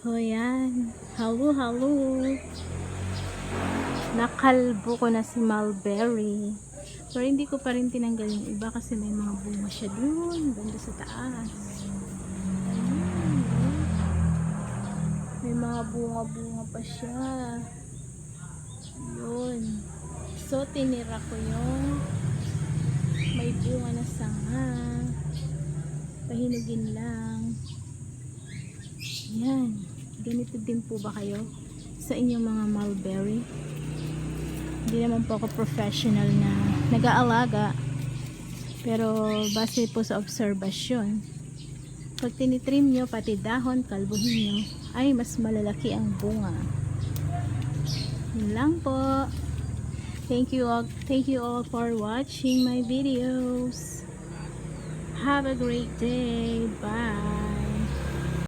So, yan. Halo, halo. Nakalbo ko na si mulberry. Pero hindi ko pa rin tinanggal yung iba kasi may mga bunga siya dun. Banda sa taas. Ayan. May mga bunga-bunga pa siya. Yun. So, tinira ko yung may bunga na sanga. Pahinugin lang. Yan. Ganito din po ba kayo sa inyong mga mulberry? Hindi naman po ako professional na nag-aalaga. Pero base po sa obserbasyon, pag tinitrim nyo, pati dahon, kalbuhin nyo, ay mas malalaki ang bunga. Yun lang po. Thank you all for watching my videos. Have a great day. Bye.